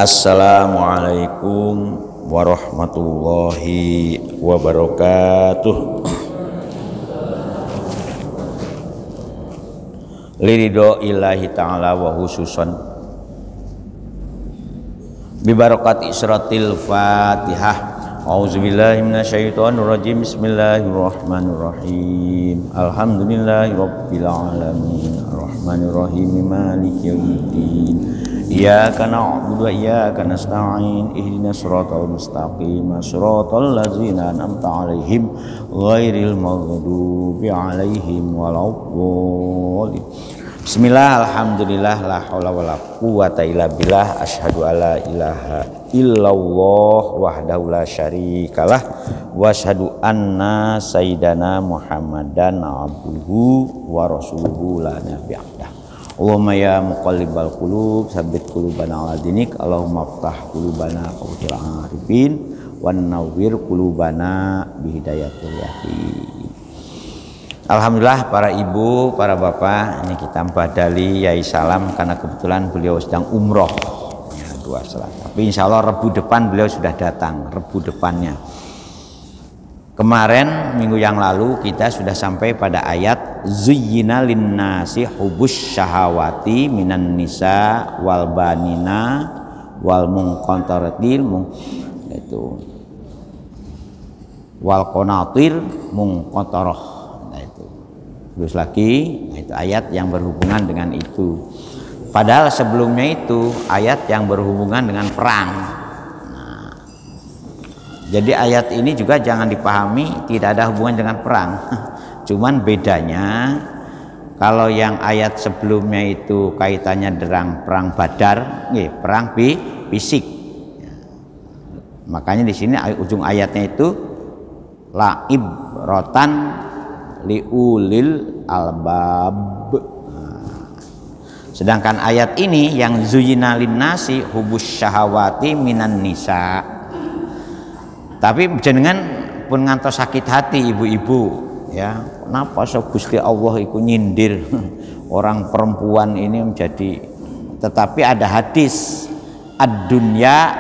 Assalamualaikum warahmatullahi wabarakatuh. Liridho ilahi ta'ala wa khususan bibarakati suratil Fatihah. A'udzubillahi minasyaitonirrajim. Bismillahirrahmanirrahim. Alhamdulillahirabbil alamin. Arrahmanirrahim. Maliki yaumiddin. Iyyaka na'budu wa iyyaka nasta'in. Ihdinas siratal mustaqim. Shiratal ladzina an'amta 'alaihim ghairil maghdubi 'alaihim waladdallin. Bismillah, alhamdulillah, la haula wala quwata illa billah. Asyhadu alla ilaha illallah wahdahu la syarikalah wa asyhadu anna sayyidana Muhammadan abduhu wa rasuluhu la nabiyya. Allahumma ya muqallibal qulub tsabbit qulubana ala dinik. Allahumma aftah qulubana qawtil arifin wan nawwir qulubana bihidayatil yaqin. Alhamdulillah para ibu, para bapak, ini kita badali Yai Salam karena kebetulan beliau sedang umroh ya, 2 salat. Tapi insya Allah Rebu depan beliau sudah datang, Rebu depannya. Kemarin minggu yang lalu kita sudah sampai pada ayat zuyyina linnasi hubus syahawati minan nisa wal banina wal munqantaratil itu wal qanatir munqantarah. Terus lagi, itu ayat yang berhubungan dengan itu. Padahal sebelumnya itu ayat yang berhubungan dengan perang. Nah, jadi ayat ini juga jangan dipahami tidak ada hubungan dengan perang. Cuman bedanya kalau yang ayat sebelumnya itu kaitannya dengan perang Badar, perang fisik. Makanya di sini ujung ayatnya itu laib rotan liulil albab. Sedangkan ayat ini yang zuyyina linnasi hubus syahawati minan nisa. Tapi jenengan pun ngantos sakit hati ibu-ibu ya. Kenapa Gusti Allah iku nyindir orang perempuan ini menjadi, tetapi ada hadis ad-dunya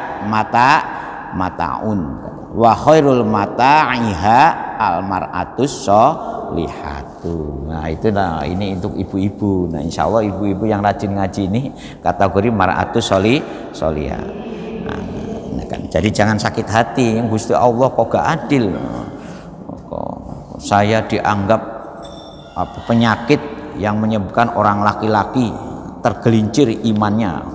mataun wa khairul mata'iha al-mar'atus solihatu. Nah itu ini untuk ibu-ibu. Nah insya Allah ibu-ibu yang rajin ngaji ini kategori mar'atus solihah. Nah, kan. Jadi jangan sakit hati. Gusti Allah kok gak adil. Kok saya dianggap penyakit yang menyebabkan orang laki-laki tergelincir imannya.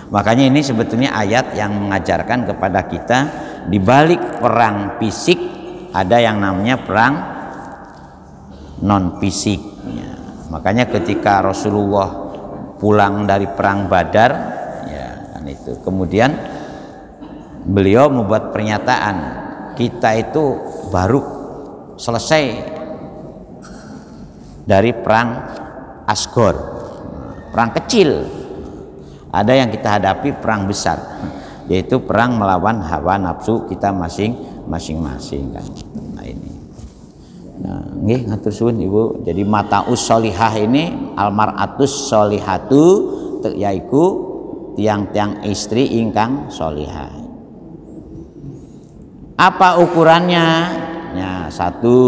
Makanya ini sebetulnya ayat yang mengajarkan kepada kita di balik perang fisik ada yang namanya perang non fisik. Ya. Makanya ketika Rasulullah pulang dari perang Badar, ya kan itu, kemudian beliau membuat pernyataan, kita itu baru selesai dari perang Asgor, perang kecil. Ada yang kita hadapi perang besar, yaitu perang melawan hawa nafsu kita masing-masing kan. Nah ini. Nah, nggih ngatur suwun Ibu. Jadi mataus solihah ini almar'atus solihatu yaiku tiang-tiang istri ingkang solihah. Apa ukurannya? Ya, satu,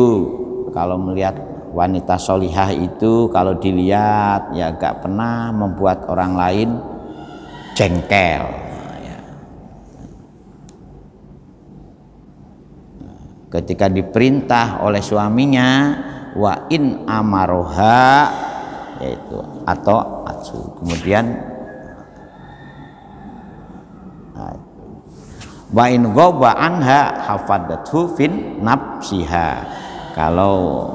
kalau melihat wanita solihah itu kalau dilihat ya gak pernah membuat orang lain jengkel. Ketika diperintah oleh suaminya wa in amaroha, yaitu atau atsu, kemudian wa in ghaba anha hafadathu fin nafsiha, kalau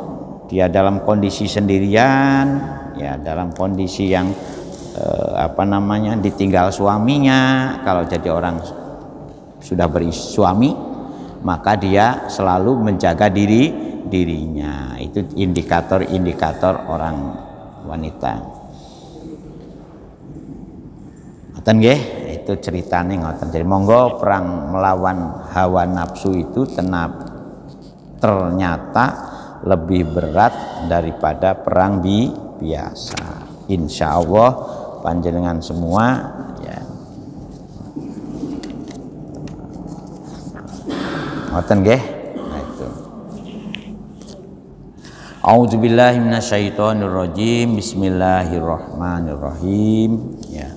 dia dalam kondisi sendirian ya, dalam kondisi yang ditinggal suaminya, kalau jadi orang sudah bersuami maka dia selalu menjaga dirinya. Itu indikator-indikator orang wanita. Ngoten nggih, itu ceritane ngoten. Jadi monggo perang melawan hawa nafsu itu ternyata lebih berat daripada perang biasa. Insya Allah panjenengan semua ya Ngoten nggih. Nah itu. A'udzubillahi minasyaitonirrajim. Bismillahirrahmanirrahim. Ya.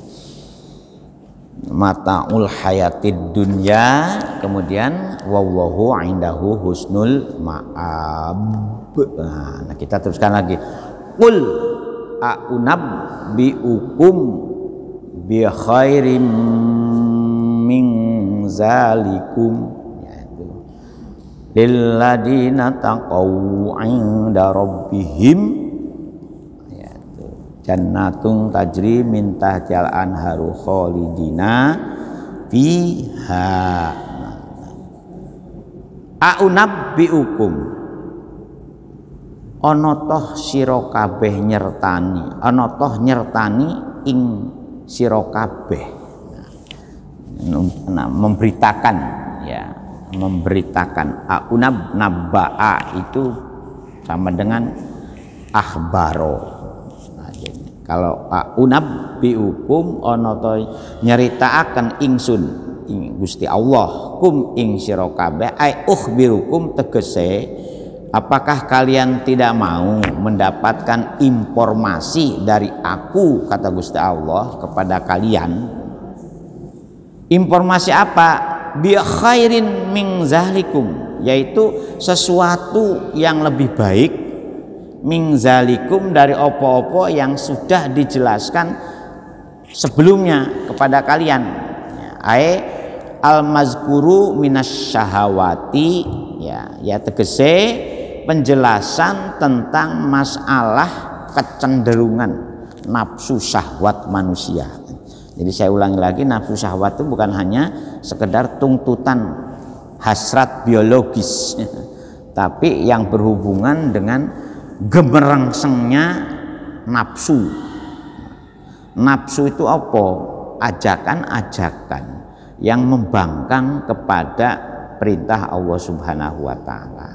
Mataul hayatid dunya, kemudian wallahu indahu husnul ma'ab. Nah, kita teruskan lagi. Qul a'unabbi'ukum bi khairim min zalikum, yaitu lilladina taqaw 'inda rabbihim jannatun tajri min tahtial anharu khalidina fiha. A'unabbiukum, ana toh sira kabeh nyertani, ana toh nyertani ing sira kabeh. Nah, memberitakan ya, memberitakan. Nabba'a itu sama dengan akhbaro. Kalau unabbiukum ana ta nyeritaaken ingsun ing Gusti Allah kum ing sira kabeh ai ukhbirukum, tegese apakah kalian tidak mau mendapatkan informasi dari aku, kata Gusti Allah kepada kalian. Informasi apa? Bi khairin min zalikum, yaitu sesuatu yang lebih baik min zalikum dari opo-opo yang sudah dijelaskan sebelumnya kepada kalian. Ai al-mazkuru minasyahawati, ya tegese penjelasan tentang masalah kecenderungan nafsu syahwat manusia. Jadi saya ulangi lagi, nafsu syahwat itu bukan hanya sekedar tuntutan hasrat biologis, tapi yang berhubungan dengan gemerangsengnya nafsu. Nafsu itu apa? Ajakan-ajakan yang membangkang kepada perintah Allah Subhanahu wa taala.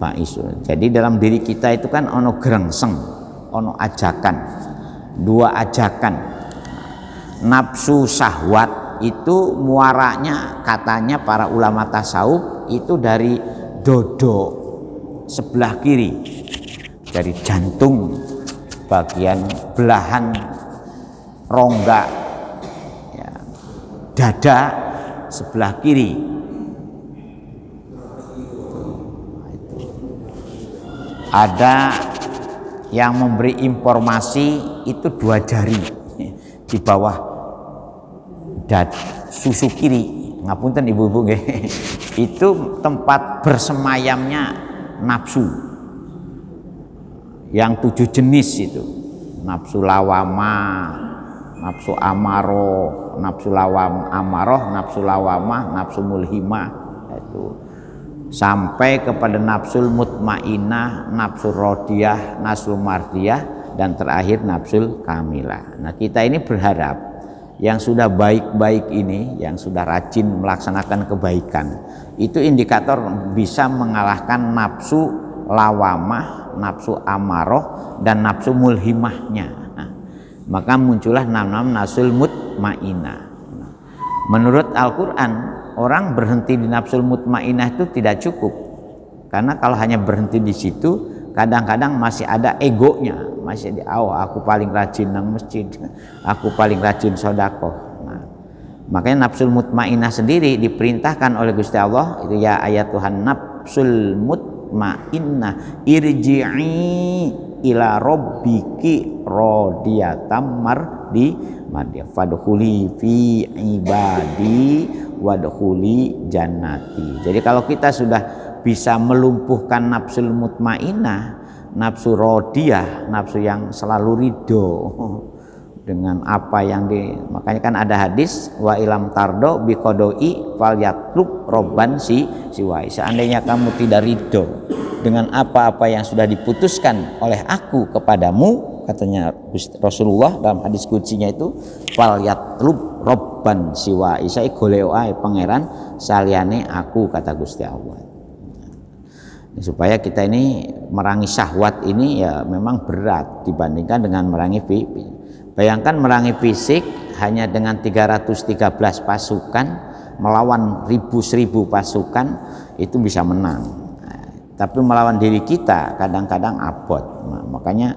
Pak Isu. Jadi dalam diri kita itu kan ono gerengseng, ono ajakan. Dua ajakan. Nafsu syahwat itu muaranya katanya para ulama tasawuf itu dari dodo sebelah kiri, dari jantung bagian belahan rongga ya, dada sebelah kiri. Ada yang memberi informasi itu 2 jari di bawah susu kiri, ngapunten ibu-ibu nggih. Itu tempat bersemayamnya nafsu yang 7 jenis itu. Nafsu lawama, nafsu amaro, nafsu amarah, nafsu lawamah, nafsu mulhimah, itu sampai kepada nafsul mutmainah, nafsu rodiyah, nafsu mardiyah, dan terakhir nafsul kamilah. Nah, kita ini berharap yang sudah baik-baik ini, yang sudah rajin melaksanakan kebaikan, itu indikator bisa mengalahkan nafsu lawamah, nafsu amaroh, dan nafsu mulhimahnya. Nah, maka muncullah nafsul mutmainah. Nah, menurut Al-Quran, orang berhenti di nafsul mutmainah itu tidak cukup, karena kalau hanya berhenti di situ, kadang-kadang masih ada egonya, masih aku paling rajin nang masjid, aku paling rajin sedekah. Nah, makanya nafsul mutmainah sendiri diperintahkan oleh Gusti Allah itu, ya ayat Tuhan nafsul mutmainah irji'i ila rabbiki radiyatan mardiyah fadkhuli fi ibadi wadkhuli jannati. Jadi kalau kita sudah bisa melumpuhkan nafsul mutmainah, nafsu rodiyah, nafsu yang selalu ridho dengan apa yang makanya kan ada hadis wa ilam tardo biqodoi fal yatlub robban siwai. Seandainya kamu tidak ridho dengan apa-apa yang sudah diputuskan oleh aku kepadamu, katanya Rasulullah dalam hadis kuncinya itu, fal yatlub robban siwai, saya golek ae pangeran saliyane aku, kata Gusti Allah. Supaya kita ini merangi syahwat ini ya memang berat dibandingkan dengan merangi fisik. Bayangkan merangi fisik hanya dengan 313 pasukan melawan ribu-seribu pasukan itu bisa menang. Nah, tapi melawan diri kita kadang-kadang abot. Nah, makanya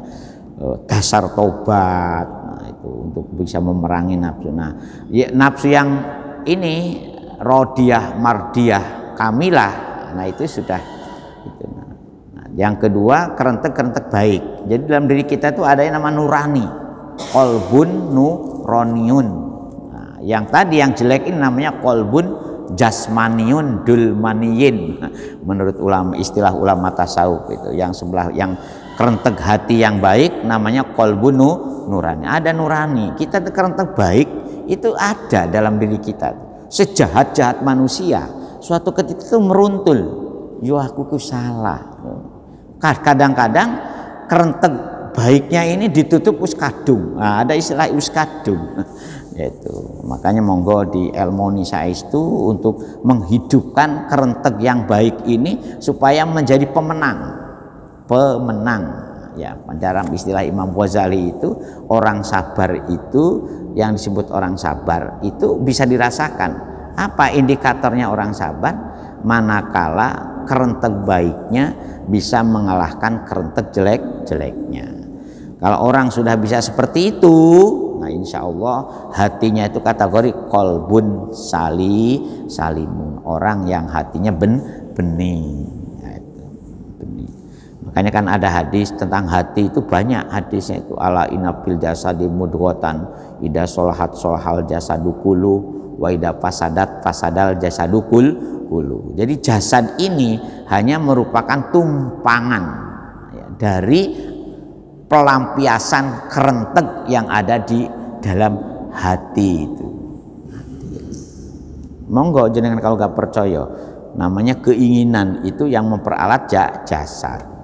dasar tobat itu untuk bisa memerangi nafsu. Nah, ya, nafsu yang ini rodiyah, mardiyah, kamilah. Nah, itu sudah itu. Nah, yang kedua kerentek-kerentek baik. Jadi dalam diri kita itu ada yang nama nurani, qalbun nuraniun. Nah, yang tadi yang jelek ini namanya qalbun jasmaniun dulmaniyin. Nah, menurut ulama, istilah ulama tasawuf itu yang sebelah yang kerentek hati yang baik namanya qalbun nurani. Ada nurani. Kita kerentek baik itu ada dalam diri kita. Sejahat-jahat manusia suatu ketika itu meruntul. Yo aku salah. Kadang-kadang kerentek baiknya ini ditutup uskadung. Nah, ada istilah uskadung. Itu makanya monggo di Elmoni Saestu untuk menghidupkan kerentek yang baik ini supaya menjadi pemenang ya. Dalam istilah Imam Ghazali itu orang sabar itu yang disebut orang sabar itu bisa dirasakan. Apa indikatornya orang sabar? Manakala kerentek baiknya bisa mengalahkan kerentek jeleknya. Kalau orang sudah bisa seperti itu, nah insya Allah hatinya itu kategori qalbun salimun, orang yang hatinya bening. Makanya kan ada hadis tentang hati itu banyak hadisnya itu ala inabil jasadi mudghatan ida solahat solahal jasadu kullu wa ida fasadat fasadal jasadu kullu. Jadi jasad ini hanya merupakan tumpangan ya, dari pelampiasan kerentek yang ada di dalam hati itu. Monggo jenengan kalau gak percaya, namanya keinginan itu yang memperalat jasad.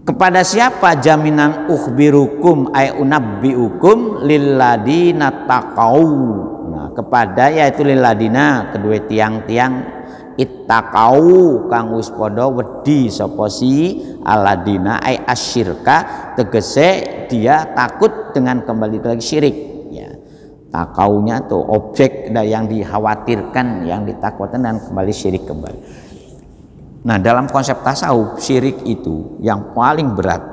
Kepada siapa jaminan ukhbirukum ay unabbiukum lilladina taqau. Nah, kepada yaitu lilladina kedua tiang-tiang ittaqau kang wis padha wedi sapa si aladina ay asyirka tegese dia takut dengan kembali lagi syirik ya. Takaunya tuh objek yang dikhawatirkan, yang ditakutkan dan kembali syirik kembali. Nah, dalam konsep tasawuf syirik itu yang paling berat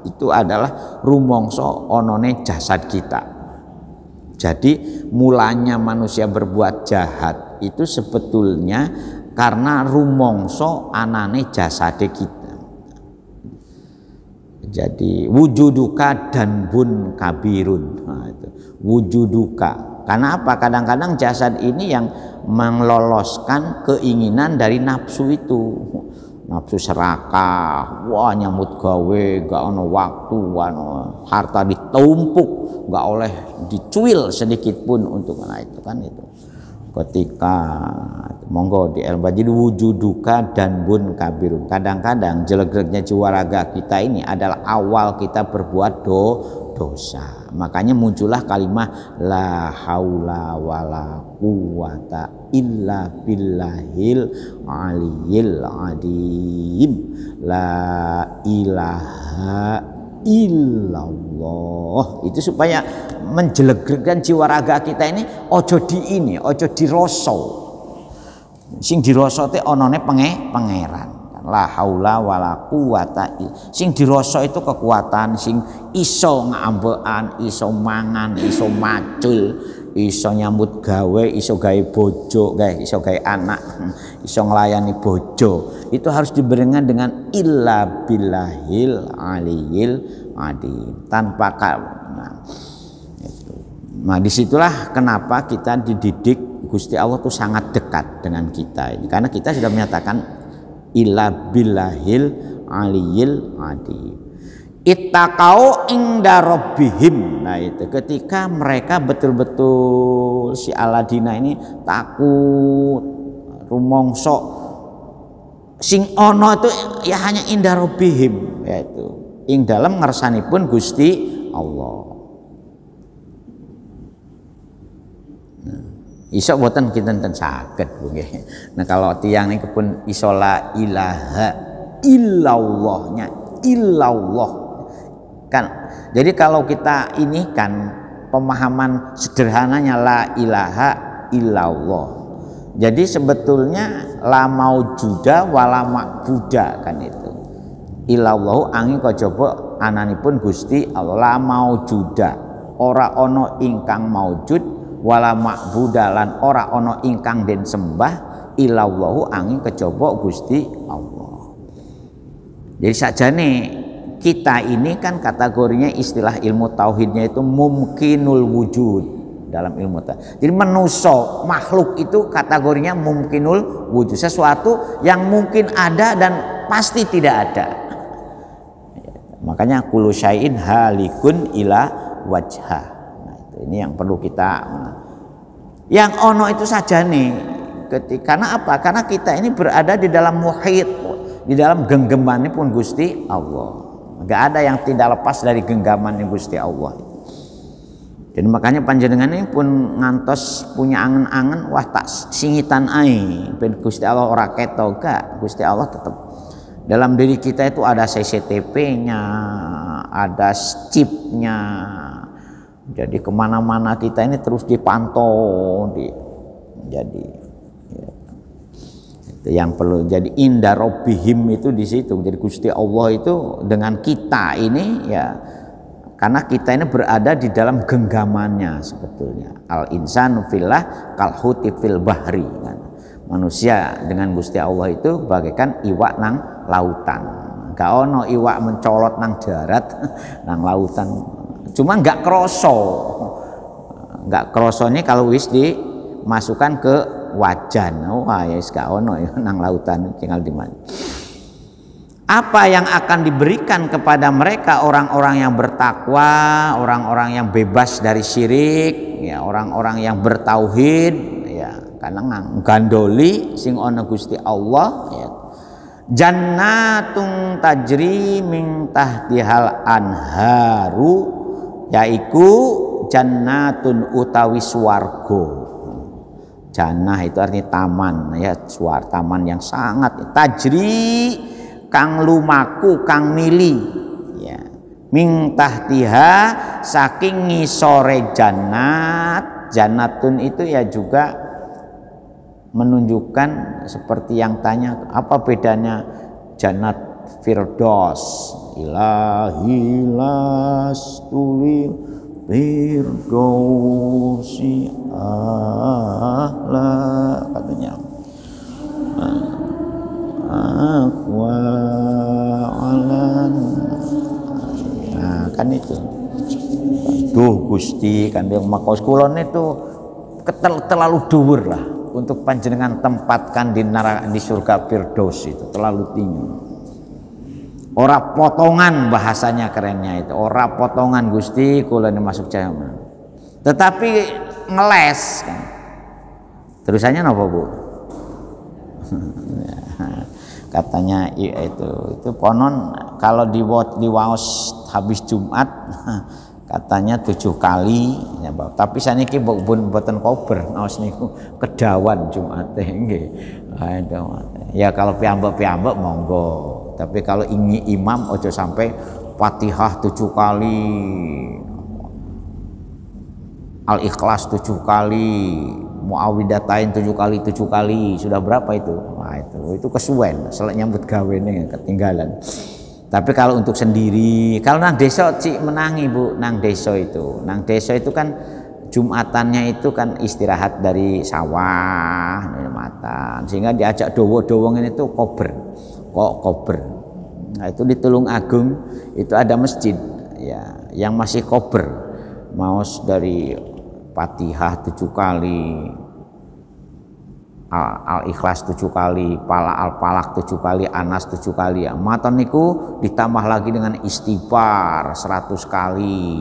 itu adalah rumongso onone jasad kita. Jadi mulanya manusia berbuat jahat itu sebetulnya karena rumongso anane jasad kita. Jadi wujuduka dan bun kabirun. Nah, itu wujuduka. Karena apa? Kadang-kadang jasad ini yang meloloskan keinginan dari nafsu itu. Nafsu serakah, wah nyambut gawe, gak ono waktu, harta ditumpuk, gak oleh dicuil sedikit pun untuk itu kan itu. Ketika monggo di jadi wujuduka dan bun kabirun. Kadang-kadang jelek-jeleknya jiwa raga kita ini adalah awal kita berbuat dosa. Makanya muncullah kalimah la haula wala quwata illa billahil aliyil adim. La ilaha illallah. Itu supaya menjelek-jelekkan jiwa raga kita ini ojo diroso. Sing diroso te onone pangeran. La haula wala quwata. Sing diroso itu kekuatan, sing iso ngambekan, iso mangan, iso macul, iso nyambut gawe, iso gawe bojo, iso gawe anak, iso nglayani bojo. Itu harus diberikan dengan illa billahil aliyil adim. Tanpa nah disitulah kenapa kita dididik Gusti Allah tuh sangat dekat dengan kita ini, karena kita sudah menyatakan illa billahil aliyil adim. Ittaqau inda rabbihim. Nah itu ketika mereka betul-betul si Aladina ini takut rumongso sing ono itu ya hanya inda rabbihim, yaitu ing dalam ngersanipun Gusti Allah. Iso boten kinten saged nggih. Nah kalau tiang niku pun iso la ilaha illallahnya illallah kan. Jadi kalau kita ini kan pemahaman sederhananya la ilaha illallah. Jadi sebetulnya la maujuda wala ma'buda kan itu. Illallahu angin kajaba ananipun Gusti Allah. La maujuda ora ana ingkang maujud wala ma'buda lan ora ana ingkang den sembah illallahu angin kajaba Gusti Allah. Jadi sakjane kita ini kan kategorinya istilah ilmu tauhidnya itu mumkinul wujud dalam ilmu tauhid. Jadi manusia makhluk itu kategorinya mumkinul wujud, sesuatu yang mungkin ada dan pasti tidak ada. Makanya kullu syai'in halikun ila wajha. Nah, ini yang perlu kita. Yang ono itu saja nih. Karena apa? Karena kita ini berada di dalam muhit, di dalam genggaman pun Gusti Allah. Gak ada yang tidak lepas dari genggaman Gusti Allah. Jadi makanya panjenengan ini pun ngantos punya angen-angen, wah tak singitan ai ben Gusti Allah ora keto gak, Gusti Allah tetap dalam diri kita itu ada CCTV-nya, ada chip-nya. Jadi kemana-mana kita ini terus dipantau, jadi ya. Yang perlu jadi inda robbihim itu di situ. Jadi Gusti Allah itu dengan kita ini ya, karena kita ini berada di dalam genggamannya sebetulnya. Al insanu fillah kal huti fil bahri kan. Manusia dengan Gusti Allah itu bagaikan iwak nang lautan. Gak ono iwak mencolot nang darat nang lautan. Cuma nggak krosone kalau wis dimasukkan ke wajan. Wah ya gak ono ya nang lautan tinggal di mana. Apa yang akan diberikan kepada mereka orang-orang yang bertakwa, orang-orang yang bebas dari syirik, ya orang-orang yang bertauhid, ya karena gandoli sing ana Gusti Allah ya. Jannatun tajri min tahtihal anharu, yaiku jannatun utawi swarga. Jannah itu artinya taman ya, taman yang sangat tajri kang lumaku kang mili ya. Min tahtiha saking ngisore jannat. Jannatun itu ya juga menunjukkan seperti yang tanya apa bedanya jannat firdaus ilahi lastulil firdausi ahla katanya akwa alan. Nah kan itu duh Gusti kan yang makos kulon itu terlalu dhuwur lah untuk panjenengan tempatkan di surga firdaus itu terlalu tinggi. Ora potongan bahasanya kerennya itu. Ora potongan Gusti kula ini masuk jaman. Tetapi ngeles kan. Terusannya apa Bu? Katanya itu konon kalau di waos habis Jumat katanya 7 kali ya, tapi saniki mboten kober naos niku kedawan Jumat nggih. Ya kalau piyambak-piyambak monggo. Tapi kalau ingin imam ojo sampai Fatihah 7 kali, Al-Ikhlas 7 kali, Muawwidatain 7 kali, sudah berapa itu? Nah, itu kesuwen, selek nyambut gawe nih ketinggalan. Tapi kalau untuk sendiri, kalau nang desa cik menangi Bu, nang desa itu kan Jumatannya itu kan istirahat dari sawah, matan, sehingga diajak dowo-dowo ini tuh kober. Nah itu di Tulung Agung itu ada masjid ya yang masih kober, maos dari Fatihah 7 kali, Al-Ikhlas 7 kali, Al-Falaq 7 kali, Anas 7 kali ya. Maton niku ditambah lagi dengan istighfar 100 kali,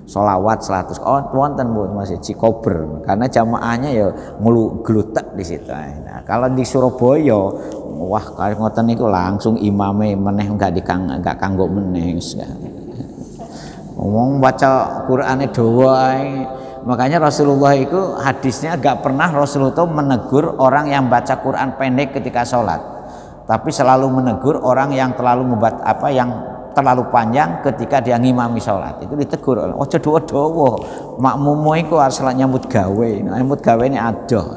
sholawat 100. Oh wonten Bu masih Cikober karena jamaahnya ya ngelu glutek di situ. Nah, kalau di Surabaya wah kali ngoten niku langsung imame meneh enggak kanggo meneh. Ngomong baca Qur'ane dawa. Makanya Rasulullah itu hadisnya gak pernah Rasulullah menegur orang yang baca Quran pendek ketika sholat, tapi selalu menegur orang yang terlalu yang terlalu panjang ketika dia ngimami sholat. Itu ditegur, ojo dawa-dawa, makmummu iku asal nyambut gawe, nyambut gawe ini adoh.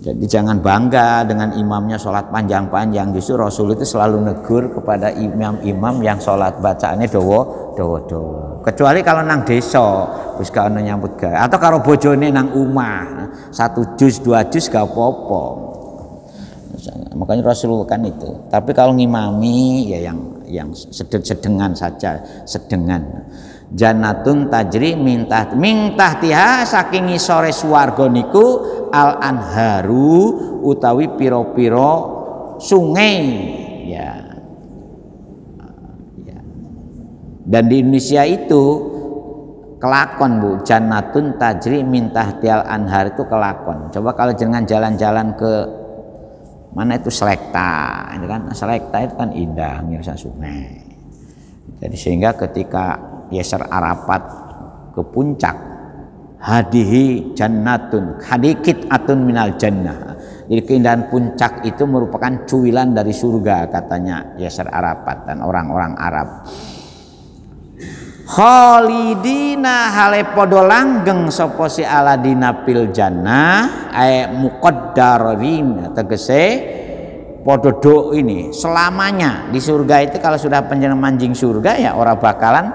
Jadi jangan bangga dengan imamnya sholat panjang-panjang. Justru Rasul itu selalu negur kepada imam-imam yang sholat bacaannya dawa-dawa. Kecuali kalau nang desa, wis gak ono nyambut gawe. Atau kalau bojone nang omah, 1 juz 2 juz gak apa-apa. Makanya Rasulullah kan itu. Tapi kalau ngimami ya yang sedengan saja, sedengan. Jannatun tajri mintah tiha saking ngisore swarga niku al anharu utawi piro-piro sungai ya. Dan di Indonesia itu kelakon Bu, jannatun tajri mintah tial anhar itu kelakon. Coba kalau jangan jalan-jalan ke mana itu Selekta, itu kan Selekta itu kan indah mirsa sungai. Jadi sehingga ketika Yasir Arafat ke puncak, hadihi jannatun, hadikit atun minal jannah. Jadi keindahan puncak itu merupakan cuilan dari surga katanya Yasir Arafat dan orang-orang Arab. Khalidina hale podo langgeng sapa si aladina pil jannah ay muqaddarin tegese podo do ini selamanya di surga itu. Kalau sudah panjenengan manjing surga ya ora bakalan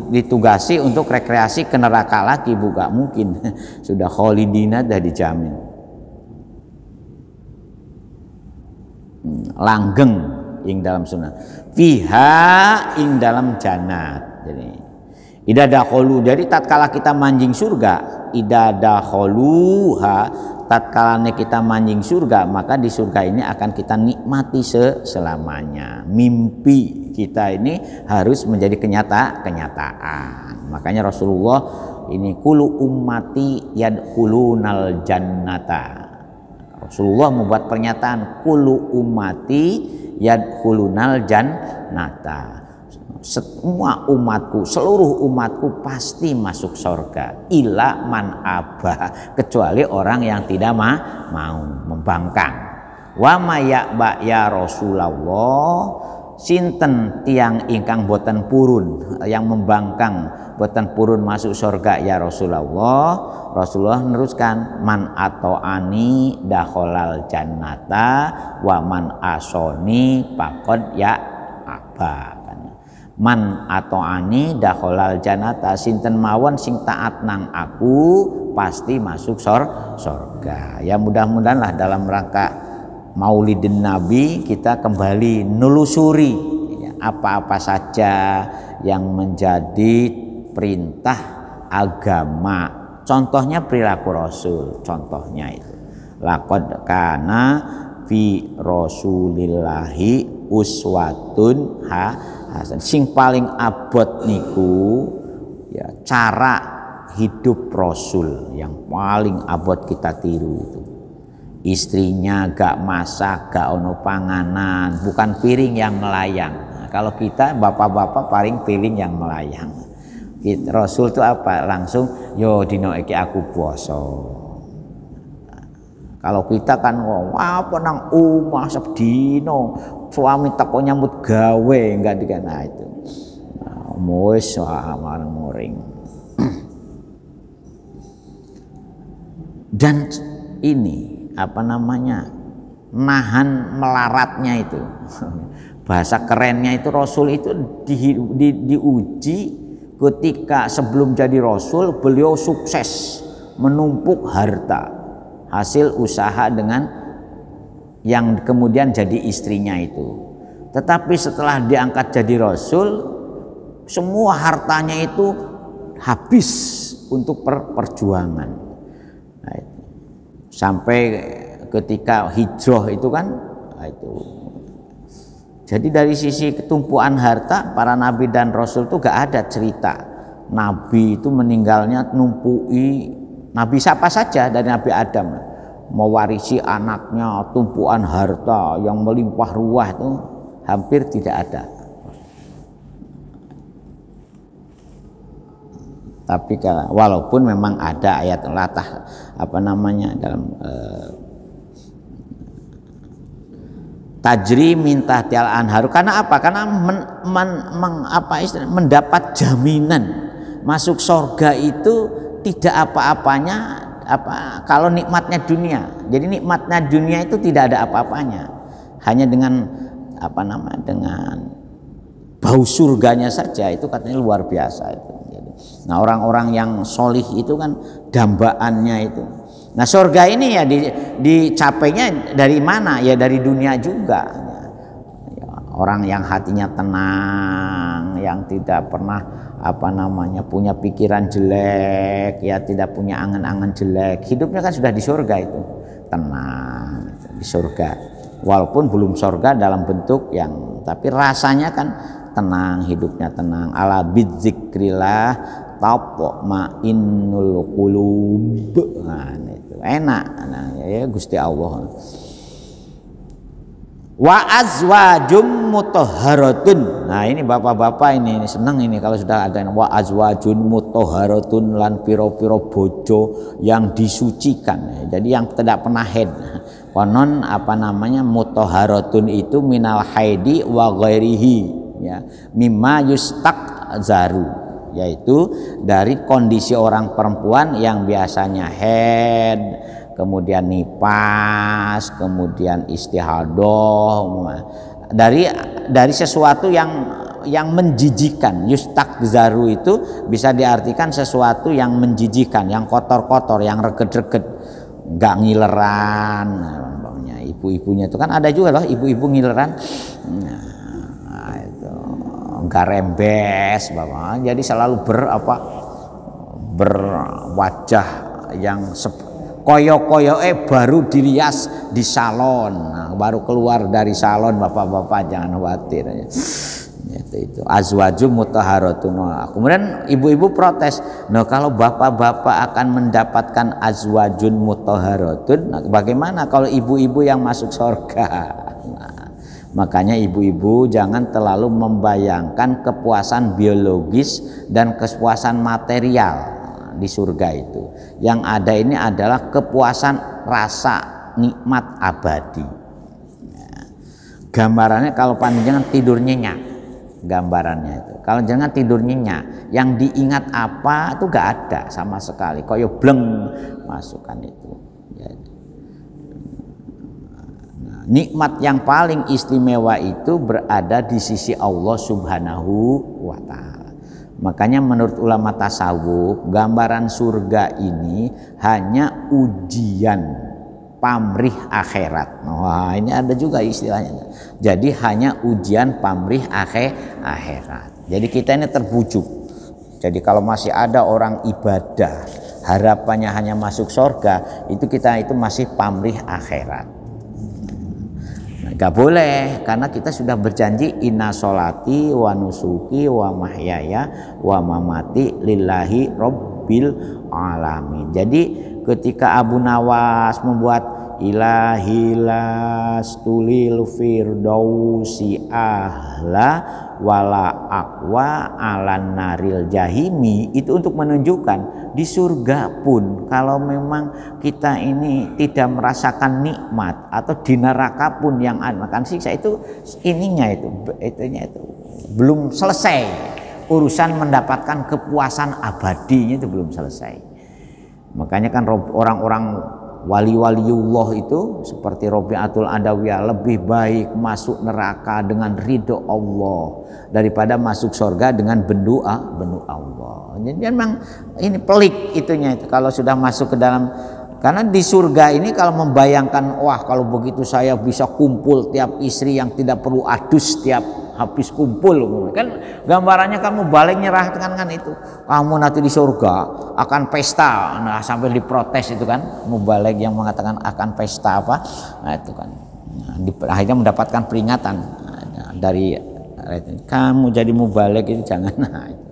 ditugasi untuk rekreasi ke neraka lagi Bu, gak mungkin. Sudah khalidina dah dijamin langgeng ing dalam sunnah fiha ing dalam jannat. Jadi idadakhulu, jadi tatkala kita manjing surga, idadakhuluha, tatkala kita manjing surga, maka di surga ini akan kita nikmati selamanya. Mimpi kita ini harus menjadi kenyataan. Makanya Rasulullah ini kulu ummati yadkhulunal jannata. Rasulullah membuat pernyataan kulu ummati yadkhulunal jannata. Semua umatku, seluruh umatku pasti masuk surga. Ila man abah, kecuali orang yang tidak mau membangkang. Wa maya'ba ya Rasulullah, sinten tiang ingkang boten purun, yang membangkang boten purun masuk surga ya Rasulullah. Rasulullah meneruskan man ato'ani dakholal jannata wa man asoni pakod ya abah. Man ato'ani dakholal jannata, sinten mawon sing taat nang aku pasti masuk surga. Ya mudah-mudahan lah dalam rangka Maulidin Nabi kita kembali nelusuri apa-apa saja yang menjadi perintah agama. Contohnya perilaku Rasul, contohnya itu laqad kana fi rasulillahi uswatun hasan. Sing paling abot niku ya cara hidup Rasul yang paling abot kita tiru itu. Istrinya gak masak, gak ono panganan, bukan piring yang melayang. Nah, kalau kita bapak-bapak paling piring yang melayang. Rasul itu apa? Langsung yo dino iki aku puasa. Kalau kita kan apa nang omah sedino suami teko nyambut gawe enggak dikena itu. Wis marang muring. Dan ini apa namanya? Nahan melaratnya itu. Bahasa kerennya itu Rasul itu diuji ketika sebelum jadi Rasul beliau sukses menumpuk harta hasil usaha dengan yang kemudian jadi istrinya itu. Tetapi setelah diangkat jadi Rasul, semua hartanya itu habis untuk perjuangan. Nah, sampai ketika hijrah itu kan, itu. Jadi dari sisi ketumpuan harta para nabi dan rasul itu gak ada cerita nabi itu meninggalnya numpui. Nabi siapa saja dari Nabi Adam mewarisi anaknya tumpuan harta yang melimpah ruah itu hampir tidak ada. Tapi walaupun memang ada ayat dalam tajri min tahtial anharu. Karena apa? Karena mendapat jaminan masuk surga itu tidak apa-apanya kalau nikmatnya dunia. Jadi nikmatnya dunia itu tidak ada apa-apanya. Hanya dengan dengan bau surganya saja itu katanya luar biasa itu. Nah, orang-orang yang solih itu kan dambaannya itu. Nah, surga ini ya dicapainya dari mana? Ya dari dunia juga. Ya, orang yang hatinya tenang, yang tidak pernah punya pikiran jelek, ya tidak punya angan-angan jelek, hidupnya kan sudah di surga itu, tenang di surga. Walaupun belum surga dalam bentuk yang, tapi rasanya kan tenang, hidupnya tenang. Ala bidzikrillah tatma'innul qulub. Nah, itu enak. Nah, ya Gusti Allah. Wa azwajum mutahharatun. Nah, ini bapak-bapak ini senang ini kalau sudah ada wa azwajun mutahharatun lan piro-piro bojo yang disucikan. Jadi yang tidak pernah haid. Konon mutahharatun itu minal haidi wa ghairihi, ya, mimma yustaqzaru, yaitu dari kondisi orang perempuan yang biasanya haid, kemudian nifas, kemudian istihadah, dari sesuatu yang menjijikan. Yustaqzaru itu bisa diartikan sesuatu yang menjijikan, yang kotor-kotor, yang reget-reget, nggak ngileran. Ibu-ibunya itu kan ada juga loh ibu-ibu ngileran. Nah, itu nggak rembes, Bapak. Jadi selalu berwajah yang koyo-koyo baru dirias di salon. Nah, baru keluar dari salon, bapak-bapak jangan khawatir. Itu azwajum mutahharatun. Kemudian ibu-ibu protes, nah kalau bapak-bapak akan mendapatkan azwajun mutahharatun, nah, bagaimana kalau ibu-ibu yang masuk surga? Nah, makanya ibu-ibu jangan terlalu membayangkan kepuasan biologis dan kepuasan material di surga itu. Yang ada ini adalah kepuasan rasa nikmat abadi. Gambarannya kalau panjenengan tidur nyenyak, gambarannya itu kalau jangan tidur nyenyak, yang diingat apa itu gak ada sama sekali, koyo bleng masukkan itu ya. Nah, nikmat yang paling istimewa itu berada di sisi Allah Subhanahu wa Ta'ala. Makanya menurut ulama tasawuf, gambaran surga ini hanya ujian pamrih akhirat. Wah, ini ada juga istilahnya. Jadi hanya ujian pamrih akhirat. Jadi kita ini terbujuk. Jadi kalau masih ada orang ibadah, harapannya hanya masuk surga, itu kita itu masih pamrih akhirat. Nah, gak boleh, karena kita sudah berjanji inna sholati wa nusuki wa mahyaya wa mamati lillahi rabbil alamin. Jadi ketika Abu Nawas membuat ilahilas tulil firdausi ahla wala aqwa alan naril jahimi, itu untuk menunjukkan di surga pun kalau memang kita ini tidak merasakan nikmat, atau di neraka pun yang akan siksa, itu itunya itu belum selesai urusan mendapatkan kepuasan abadinya, itu belum selesai. Makanya kan orang-orang wali-waliullah itu seperti Robi'atul Adawiyah lebih baik masuk neraka dengan ridho Allah daripada masuk surga dengan bendu Allah. Jadi memang ini pelik itunya itu kalau sudah masuk ke dalam. Karena di surga ini kalau membayangkan, wah kalau begitu saya bisa kumpul tiap istri yang tidak perlu adus tiap habis kumpul, kan gambarannya kamu balik nyerahkan kan itu, kamu nanti di surga akan pesta. Nah, sampai diprotes itu kan mubalik yang mengatakan akan pesta apa, nah itu kan akhirnya mendapatkan peringatan dari kamu jadi mubalik itu jangan. Nah, itu.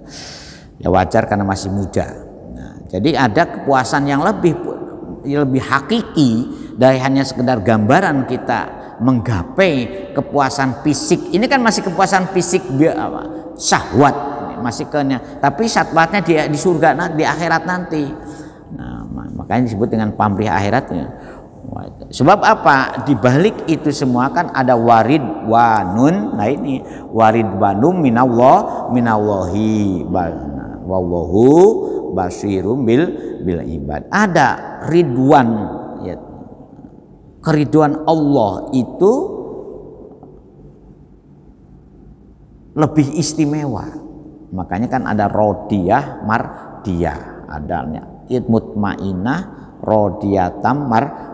Ya wajar karena masih muda. Nah, jadi ada kepuasan yang lebih hakiki dari hanya sekedar gambaran kita menggapai kepuasan fisik. Ini kan masih kepuasan fisik syahwat, masih tapi syahwatnya di surga, di akhirat nanti. Nah, makanya disebut dengan pamrih akhiratnya. Wah, itu. Sebab apa? Di balik itu semua kan ada waridwanun. Nah ini waridwanum minallahi wallahu basirum bil ibad. Ada ridwan, ya. Keriduan Allah itu lebih istimewa. Makanya kan ada rodiyah, mardiyah, adanya mutmainah, rodiyatam,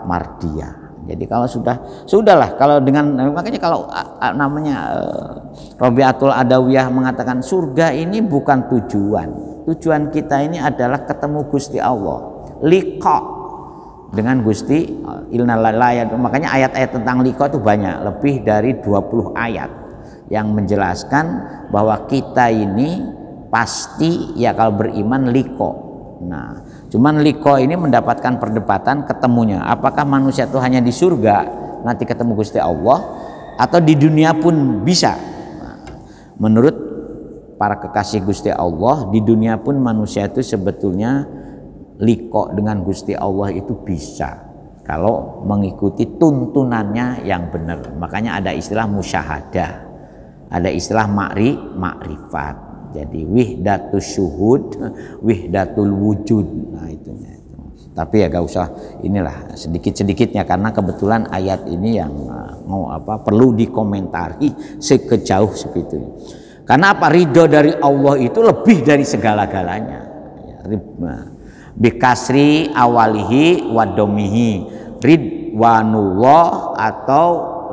mardiyah. Jadi kalau sudahlah kalau dengan, makanya kalau namanya Robiatul Adawiyah mengatakan surga ini bukan tujuan. Tujuan kita ini adalah ketemu Gusti Allah, liqa dengan Gusti ilnalayat. Makanya ayat-ayat tentang liqa itu banyak, lebih dari 20 ayat yang menjelaskan bahwa kita ini pasti ya kalau beriman liqa. Nah, cuman liqa ini mendapatkan perdebatan ketemunya. Apakah manusia itu hanya di surga nanti ketemu Gusti Allah atau di dunia pun bisa? Nah, menurut para kekasih Gusti Allah, di dunia pun manusia itu sebetulnya liqa dengan Gusti Allah itu bisa kalau mengikuti tuntunannya yang benar. Makanya ada istilah musyahadah, ada istilah makrifat. Jadi wihdatus syuhud, wihdatul wujud. Nah itu. Tapi ya gak usah inilah sedikit-sedikitnya karena kebetulan ayat ini yang perlu dikomentari sekejauh seperti itu. Karena apa? Ridho dari Allah itu lebih dari segala-galanya. Bikasri awalihi wadomihi ridwanullah atau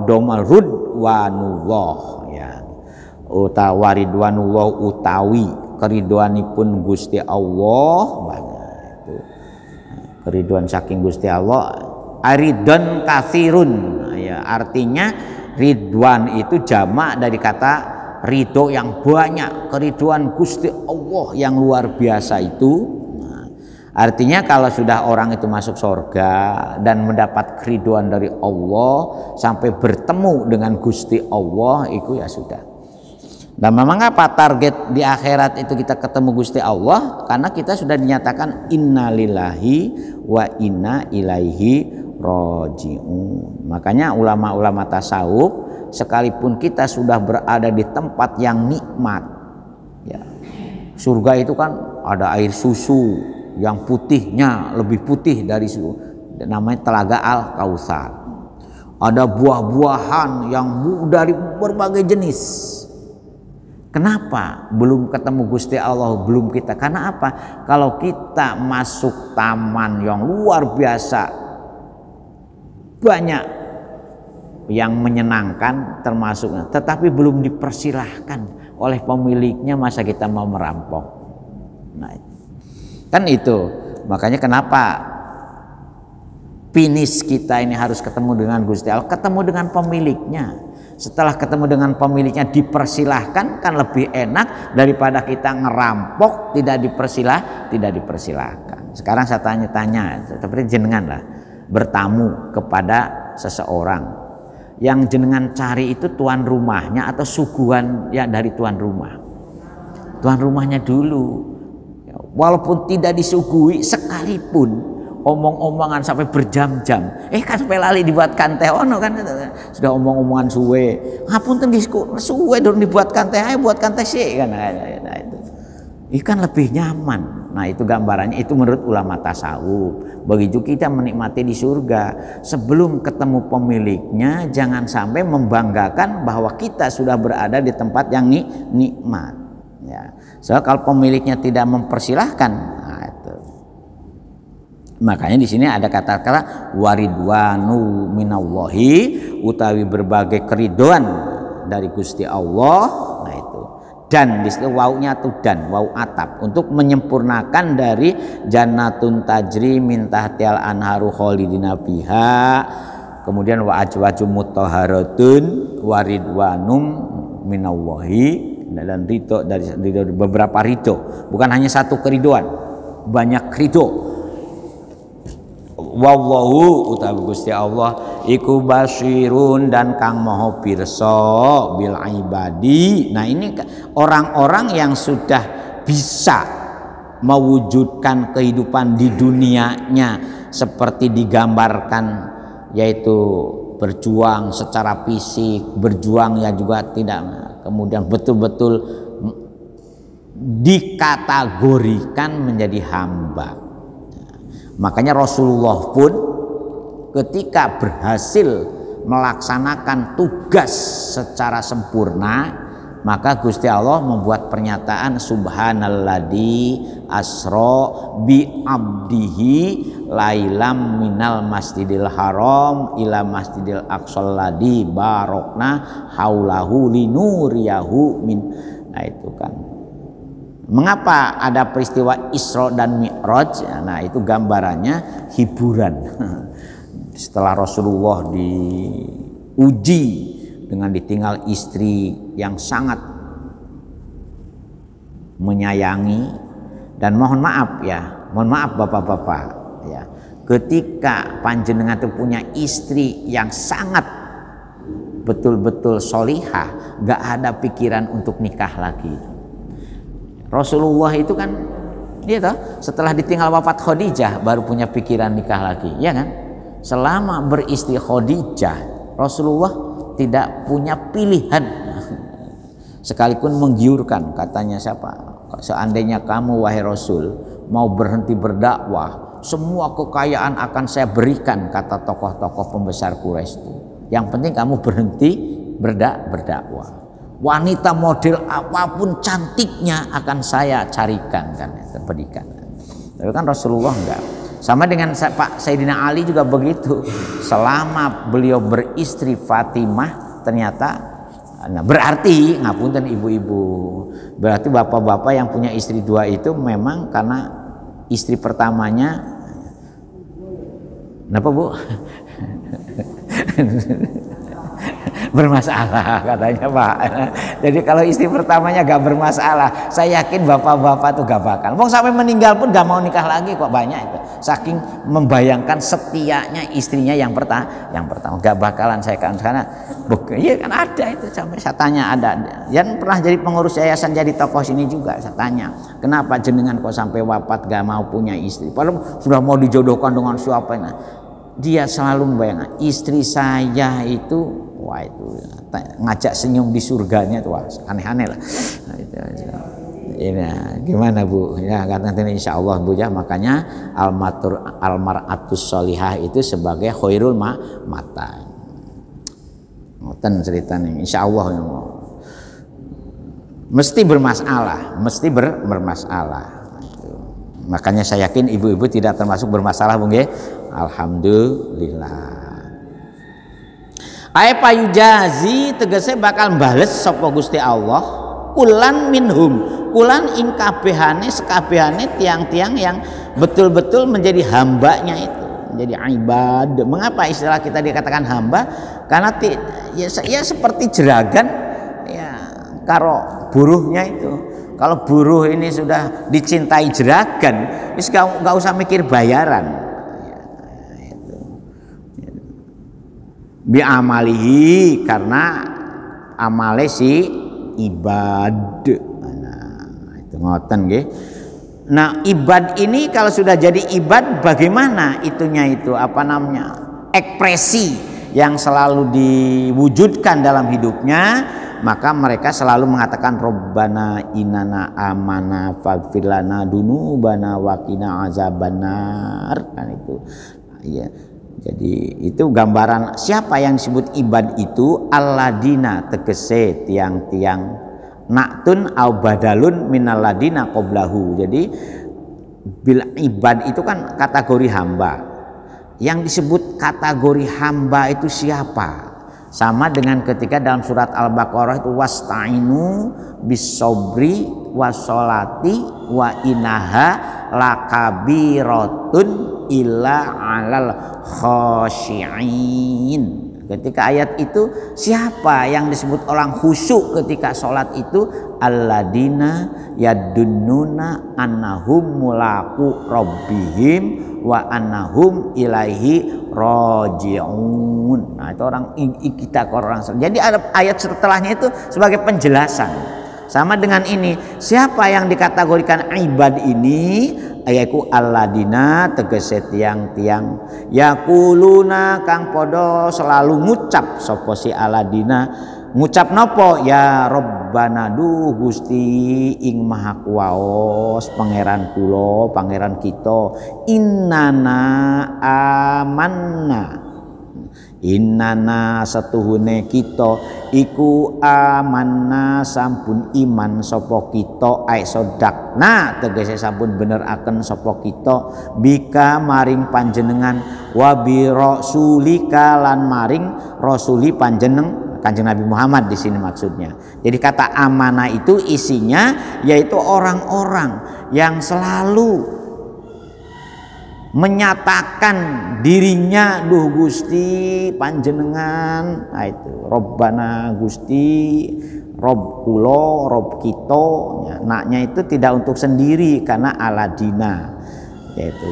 domal rudwanullah, ya. Utawa ridwanullah utawi keriduanipun Gusti Allah, banyak itu. Keriduan saking Gusti Allah aridon kathirun, ya, artinya ridwan itu jamak dari kata ridho yang banyak. Keriduan Gusti Allah yang luar biasa itu. Artinya kalau sudah orang itu masuk surga dan mendapat keriduan dari Allah sampai bertemu dengan Gusti Allah, itu ya sudah. Dan memang apa target di akhirat itu kita ketemu Gusti Allah? Karena kita sudah dinyatakan innalillahi wa inna ilaihi raji'un. Makanya ulama-ulama tasawuf, sekalipun kita sudah berada di tempat yang nikmat, ya, surga itu kan ada air susu yang putihnya lebih putih dari namanya Telaga Al-Kautsar. Ada buah-buahan yang dari berbagai jenis. Kenapa belum ketemu Gusti Allah, belum kita? Karena apa? Kalau kita masuk taman yang luar biasa, banyak yang menyenangkan termasuk, tetapi belum dipersilahkan oleh pemiliknya, masa kita mau merampok? Nah, kan itu. Makanya kenapa finish kita ini harus ketemu dengan Gusti Allah, ketemu dengan pemiliknya. Setelah ketemu dengan pemiliknya dipersilahkan, kan lebih enak daripada kita ngerampok tidak dipersilahkan. Sekarang saya tanya-tanya, seperti jenengan lah bertamu kepada seseorang, yang jenengan cari itu tuan rumahnya atau suguhan ya dari tuan rumah? Tuan rumahnya dulu. Walaupun tidak disuguhi sekalipun, omong-omongan sampai berjam-jam. Kan sampai lali dibuatkan teh ono kan, sudah omong-omongan suwe. Ngapunten suwe durung dibuatkan teh, ayo buatkan teh sih kan. Nah, itu. Ikan lebih nyaman. Nah, itu gambarannya, itu menurut ulama tasawuf. Begitu kita menikmati di surga, sebelum ketemu pemiliknya jangan sampai membanggakan bahwa kita sudah berada di tempat yang nikmat. Ya. So kalau pemiliknya tidak mempersilahkan, nah itu. Makanya di sini ada kata-kata waridwanu minallahi, utawi berbagai keriduan dari Gusti Allah. Nah itu. Dan di situ waunya tuh dan wau atap untuk menyempurnakan dari jannatun tajri min tahtial anharu khalidina fiha. Kemudian wa ajwaju mutahharatun waridwanum minallahi, dan ridho dari beberapa ridho, bukan hanya satu keriduan, banyak ridho. Wallahu utawi Gusti Allah iku basirun dan kang maha pirsa bil ibadi. Nah ini orang-orang yang sudah bisa mewujudkan kehidupan di dunianya seperti digambarkan yaitu berjuang secara fisik, berjuang yang juga tidak kemudian betul-betul dikategorikan menjadi hamba. Makanya Rasulullah pun ketika berhasil melaksanakan tugas secara sempurna, maka Gusti Allah membuat pernyataan subhanalladzi asra bi abdihi lailam minal masjidil haram ila masjidil aqsal ladzi barokna haulahu linuriyahu min. Nah itu kan mengapa ada peristiwa Isra dan Mi'raj. Nah itu gambarannya hiburan. Setelah Rasulullah diuji dengan ditinggal istri yang sangat menyayangi, dan mohon maaf bapak-bapak ya, ketika panjenengan itu punya istri yang sangat betul-betul solihah, gak ada pikiran untuk nikah lagi. Rasulullah itu kan dia tahu setelah ditinggal wafat Khadijah baru punya pikiran nikah lagi, ya kan? Selama beristri Khadijah Rasulullah tidak punya pilihan, sekalipun menggiurkan. Katanya siapa? Seandainya kamu wahai Rasul mau berhenti berdakwah, semua kekayaan akan saya berikan, kata tokoh-tokoh pembesar Quraisy itu. Yang penting kamu berhenti berdakwah. Wanita model apapun cantiknya akan saya carikan, kan berikan. Tapi kan Rasulullah enggak. Sama dengan Pak Sayyidina Ali juga begitu. Selama beliau beristri Fatimah, ternyata berarti ngapunten ibu-ibu, berarti bapak-bapak yang punya istri dua itu memang karena istri pertamanya, kenapa Bu? Bermasalah katanya Pak. Jadi kalau istri pertamanya gak bermasalah, saya yakin bapak-bapak tuh gak bakal. Mau sampai meninggal pun gak mau nikah lagi kok, banyak itu. Saking membayangkan setianya istrinya yang pertama gak bakalan saya kan karena iya kan ada itu. Sampai saya tanya ada yang pernah jadi pengurus yayasan, jadi tokoh sini juga, saya tanya kenapa jenengan kok sampai wafat gak mau punya istri, padahal sudah mau dijodohkan dengan siapa. Nah, dia selalu membayangkan istri saya itu, wah itu ngajak senyum di surganya tuh, wah aneh-aneh lah. Nah, itu, ini gimana Bu? Ya kata insya Allah Bu ya, makanya almaratus sholihah itu sebagai khairul mata. Ngoten ceritanya, insya Allah mesti bermasalah, bermasalah. Makanya saya yakin ibu-ibu tidak termasuk bermasalah Bu nggih. Alhamdulillah. Ai payujazi tegese bakal bales sapa Gusti Allah kulan minhum, kulan ing kabehane sekabehane tiang-tiang yang betul-betul menjadi hambanya itu, menjadi ibad. Mengapa istilah kita dikatakan hamba? Karena ya seperti jeragan ya karo buruhnya itu. Kalau buruh ini sudah dicintai jeragan, wis gak usah mikir bayaran. Bi amalihi, karena amale si ibad. Nah, itu ngoten nggih. Nah, ibad ini kalau sudah jadi ibad, bagaimana itunya itu apa namanya? Ekspresi yang selalu diwujudkan dalam hidupnya, maka mereka selalu mengatakan Rabbana inana amana faghfir lana dunubana wa qina azabannar, kan itu. Iya. Jadi itu gambaran siapa yang disebut ibad itu, alladina tegese tiang-tiang naktun au badalun minal ladina qablahu. Jadi bil ibad itu kan kategori hamba. Yang disebut kategori hamba itu siapa? Sama dengan ketika dalam surat Al-Baqarah itu wasta'inu bis-sabri was-sholati wa inaha lakabiratun illa 'alal khashi'in. Ketika ayat itu siapa yang disebut orang khusyuk ketika sholat itu? Alladina yadunnuna annahum mulaqu rabbihim wa annahum ilaihi raji'un. Nah itu orang kita orang. Jadi ada ayat setelahnya itu sebagai penjelasan Sama dengan ini, siapa yang dikategorikan ibad ini? Yaiku alladina tegese tiang-tiang yaquluna kang podo selalu ngucap sapa si aladina, ngucap nopo? Ya Rabbana du Gusti ing maha kuwaos pangeran kula, pangeran kita, innana amanna, innana setuhune kita iku amanna sampun iman sapa kita, ai sodakna tegese sampun beneraken sapa kita, bika maring panjenengan, wa bi rasulika lan maring rasuli panjeneng Kanjeng Nabi Muhammad di sini maksudnya. Jadi kata amanah itu isinya yaitu orang-orang yang selalu menyatakan dirinya duh Gusti panjenengan, nah itu Robbana Gusti, Rob kulo, Rob kita, ya, naknya itu tidak untuk sendiri karena aladina, yaitu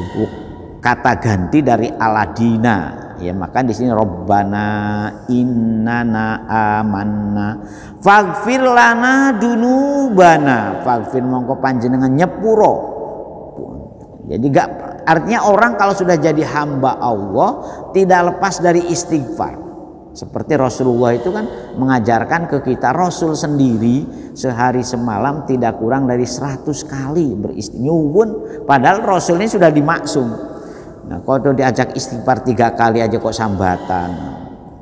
kata ganti dari aladina. Ya maka di sini Robbana innana amanna faghfir lana dunubana, faghfir mongko panjenengan nyepuro. Jadi gak, artinya orang kalau sudah jadi hamba Allah tidak lepas dari istighfar. Seperti Rasulullah itu kan mengajarkan ke kita, Rasul sendiri sehari semalam tidak kurang dari 100 kali beristighfar. Padahal Rasul ini sudah dimaksum. Nah, kalau diajak istighfar 3 kali aja kok sambatan.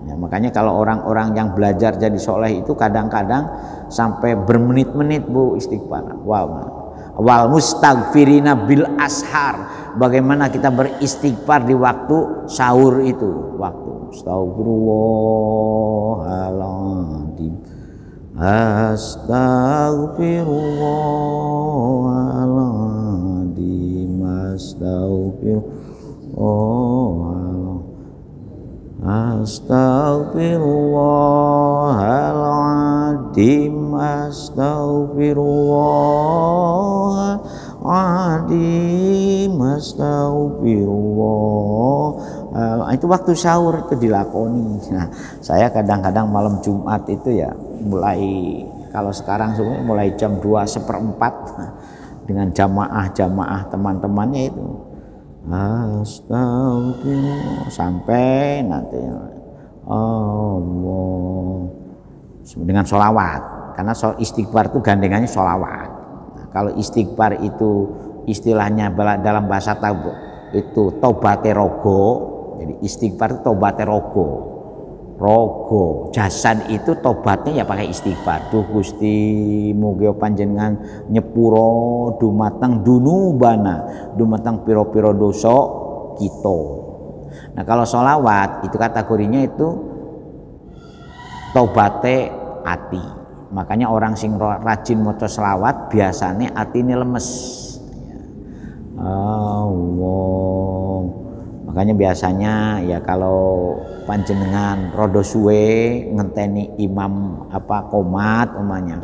Ya, makanya kalau orang-orang yang belajar jadi soleh itu kadang-kadang sampai bermenit-menit bu istighfar. Wow. Wal mustaghfirina bil ashar. Bagaimana kita beristighfar di waktu sahur itu, waktu astagfirullahaladzim, astagfirullahaladzim, astagfirullahaladzim, astagfirullahaladzim, astagfirullah. Itu waktu sahur itu dilakoni. Nah, saya kadang-kadang malam Jumat itu ya mulai, kalau sekarang sebenarnya mulai jam 2:04 dengan jamaah teman-temannya itu astagfirullah sampai nanti Allah dengan sholawat, karena istighfar itu gandengannya sholawat. Nah, kalau istighfar itu istilahnya dalam bahasa tabu itu tobate rogo. Jadi istighfar itu tobate rogo. Jasan itu tobatnya ya pakai istighfar. Duh Gusti mugi panjenengan nyepuro dumateng dunubana, dumateng piro-piro dosa kita. Nah kalau sholawat itu kategorinya itu tobate ati. Makanya orang sing rajin maca sholawat biasanya atine lemes. Allah. Makanya biasanya ya kalau panjenengan rodo suwe ngenteni imam qomat umanya.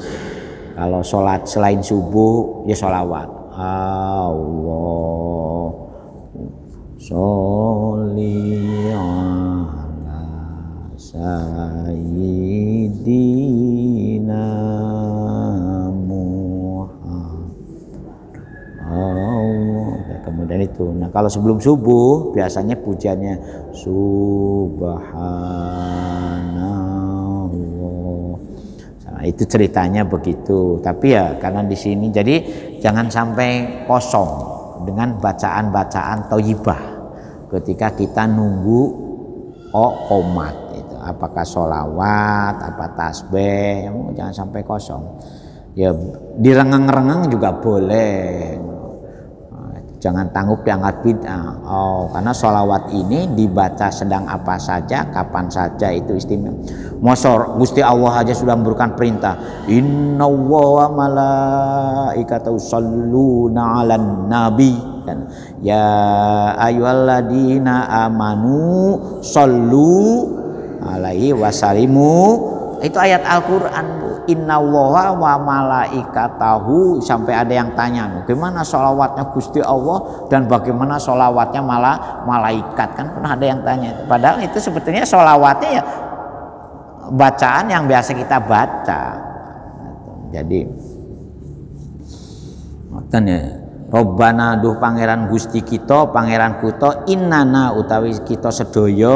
Kalau sholat selain subuh ya sholawat. Allah sholli ala sayyidina Muhammad. Kemudian itu. Nah kalau sebelum subuh biasanya pujiannya Subhanallah. Nah, itu ceritanya begitu. Tapi ya karena di sini jadi jangan sampai kosong dengan bacaan-bacaan thayyibah ketika kita nunggu qomat itu. Apakah sholawat, apa tasbih, jangan sampai kosong. Ya direngang-rengang juga boleh. Jangan tanggup diangkat bid'ah. Karena sholawat ini dibaca sedang apa saja, kapan saja itu istimewa. Mosor Gusti Allah aja sudah memberikan perintah. Innallaha malaikatahu shalluna 'alan nabi. Ya ayyuhalladzina amanu shallu alaihi wasallimu. Itu ayat Al-Qur'an, Bu. Innallaha wa malaikatahu, sampai ada yang tanya, bagaimana sholawatnya Gusti Allah dan bagaimana sholawatnya malaikat, kan pernah ada yang tanya. Padahal itu sebetulnya sholawatnya ya bacaan yang biasa kita baca. Jadi ngoten ya. Robbana duh pangeran Gusti kita, pangeran kuto, innana utawi kita sedaya,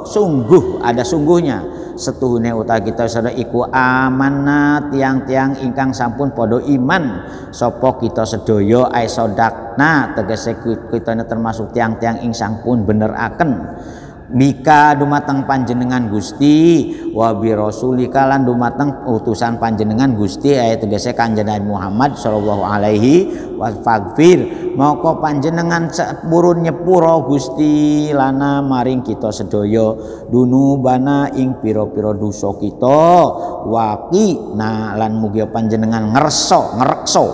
sungguh ada sungguhnya setuhune utawi kita sedaya iku amanat tiang-tiang ingkang sampun padha iman sapa kita sedaya ai sodakna tegese kita termasuk tiang-tiang ing sampun beneraken mika dumateng panjenengan Gusti wa bi rasulika lan dumateng utusan panjenengan Gusti ayat tegese Kanjeng Muhammad sallallahu alaihi wasallam moko panjenengan sepurun nyepuro Gusti lana maring kita sedaya dunubana ing pira-pira dosa kita waqi na lan mugi panjenengan ngrekso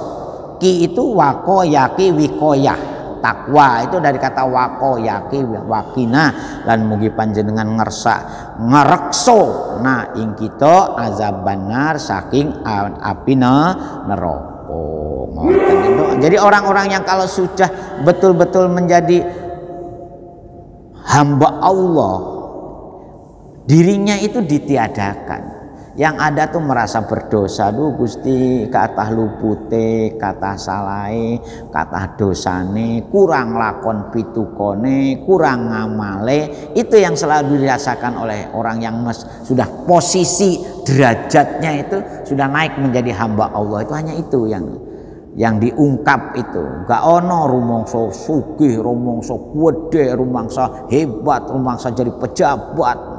ki itu wako yaki wikoyah takwa itu dari kata wako yaki wakina lan mugi panjenengan ngerekso nah ing kita azab benar saking api neraka. Jadi orang-orang yang kalau sudah betul-betul menjadi hamba Allah dirinya itu ditiadakan. Yang ada tuh merasa berdosa, duh Gusti katah lupute, katah salai, katah dosane, kurang lakon pitukone, kurang ngamale. Itu yang selalu dirasakan oleh orang yang sudah posisi derajatnya itu sudah naik menjadi hamba Allah. Itu hanya itu yang diungkap itu. Gak ono rumangsa sugih, rumangsa gede, rumangsa hebat, rumangsa jadi pejabat.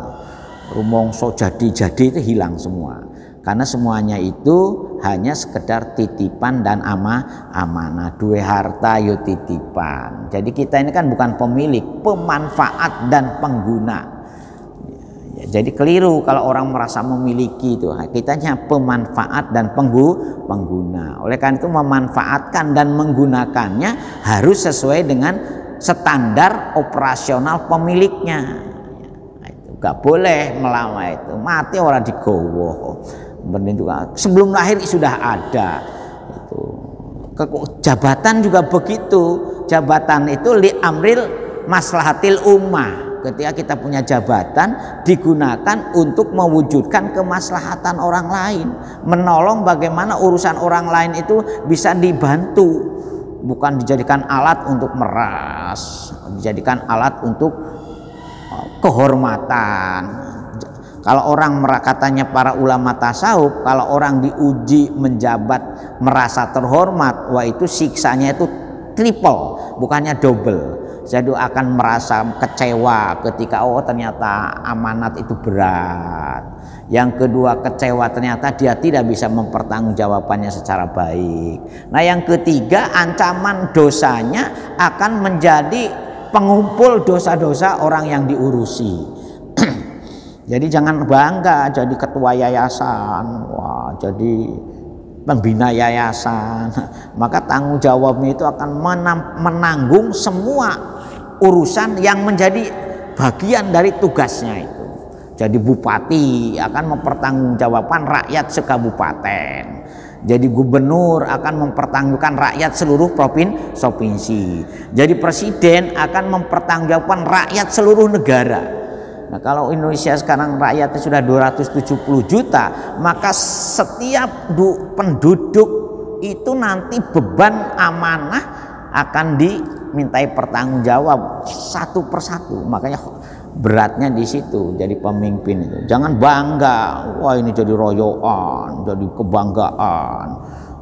Rumongso jadi itu hilang semua karena semuanya itu hanya sekedar titipan dan amanah. Duwe harta yo titipan. Jadi kita ini kan bukan pemilik, pemanfaat dan pengguna. Jadi keliru kalau orang merasa memiliki itu. Kita hanya pemanfaat dan pengguna. Oleh karena itu memanfaatkan dan menggunakannya harus sesuai dengan standar operasional pemiliknya. Gak boleh melawan itu, mati orang digowo. Sebelum lahir sudah ada itu. Jabatan juga begitu. Jabatan itu li amril maslahatil ummah. Ketika kita punya jabatan digunakan untuk mewujudkan kemaslahatan orang lain, menolong bagaimana urusan orang lain itu bisa dibantu, bukan dijadikan alat untuk meras, dijadikan alat untuk kehormatan. Kalau orang katanya para ulama tasawuf, kalau orang diuji menjabat merasa terhormat, wah itu siksanya itu triple, bukannya double. Jadi akan merasa kecewa ketika oh ternyata amanat itu berat. Yang kedua kecewa ternyata dia tidak bisa mempertanggungjawabkannya secara baik. Nah yang ketiga ancaman dosanya akan menjadi pengumpul dosa-dosa orang yang diurusi. Jadi jangan bangga jadi ketua yayasan, wah jadi pembina yayasan. Maka tanggung jawabnya itu akan menanggung semua urusan yang menjadi bagian dari tugasnya itu. Jadi bupati akan mempertanggungjawabkan rakyat sekabupaten. Jadi gubernur akan mempertanggungjawabkan rakyat seluruh provinsi. Jadi presiden akan mempertanggungjawabkan rakyat seluruh negara. Nah kalau Indonesia sekarang rakyatnya sudah 270 juta, maka setiap penduduk itu nanti beban amanah akan dimintai pertanggungjawab satu persatu. Makanya beratnya di situ jadi pemimpin itu. Jangan bangga, wah ini jadi royoan, jadi kebanggaan.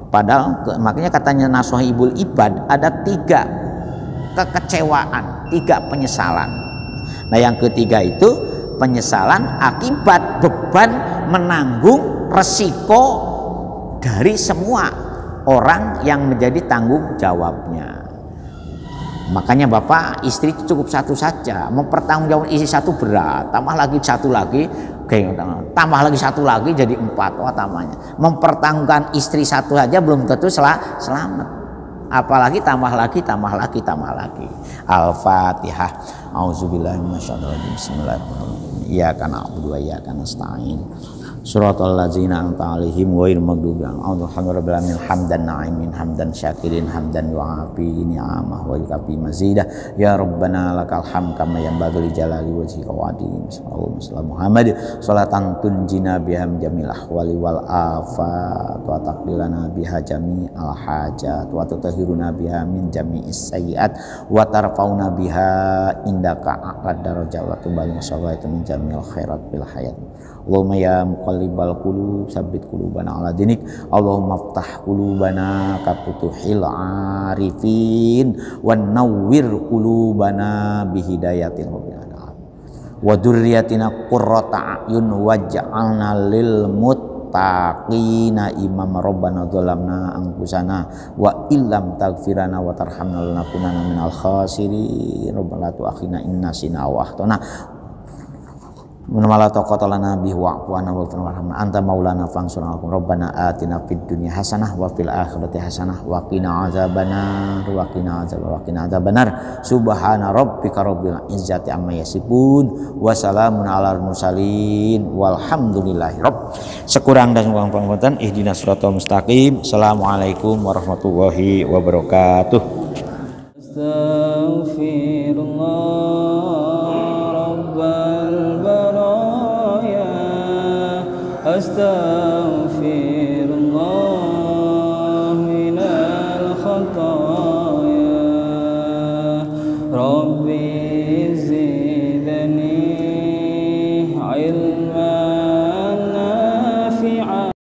Padahal makanya katanya Nasuhibul Ibad ada 3 kekecewaan, 3 penyesalan. Nah yang ketiga itu penyesalan akibat beban menanggung resiko dari semua orang yang menjadi tanggung jawabnya. Makanya bapak istri itu cukup satu saja, mempertanggungjawabkan istri satu berat, tambah lagi satu lagi, tambah lagi satu lagi jadi 4, wah tambahnya. Mempertanggungjawabkan istri satu saja belum tentu selamat, apalagi tambah lagi. Al-Fatihah. Auzubillahi minasyaitonir rajim. Bismillahirrahmanirrahim. Iyyaka na'budu wa iyyaka nasta'in. Suratal ladzina an'amta 'alaihim ghairil maghdubi 'alaihim hamdan na'imin hamdan syakirin hamdan yu'afi ni'amah wa yukafi mazidah ya rabbana lakal hamd kama yanbaghi li jalali wajhika wa 'azimi sallallahu Muhammad salatan tunjina biha jamil ahwali wal afat wa taqbilana biha jami'al hajat wa tutahhiruna biha min jami'is sayyi'at wa tarfauna biha indaka a'lad darajat wa tubalina sallallahu min jami'il khairat bil hayat. Allahumma ya muqallibal qulub sabbit qulubana ala dinik. Allahumma aftah qulubana kafutuhil arifin wan nawwir qulubana bihidayatil mu'minin wa dzurriyyatina qurrata a'yun waj'alna lil muttaqina imama rabbana dzalamna anfusana wa illam taghfirana wa tarhamna lanakunanna minal khasirin rabbana la tu'akhidna in nasina aw akhtana Menamala taqata lana bihi wa'fu anna wa warhamna anta maulana fansurna rabbana atina fid dunya hasanah wa fil akhirati hasanah wa qina azabannar subhana rabbika rabbil izzati amma yasifun wa salamun alal mursalin walhamdulillahi rabb. Sekurang dan kurang-kurangnya ihdinas siratal mustaqim. Assalamualaikum warahmatullahi wabarakatuh. Astaghfirullah minal khataaya Rabbi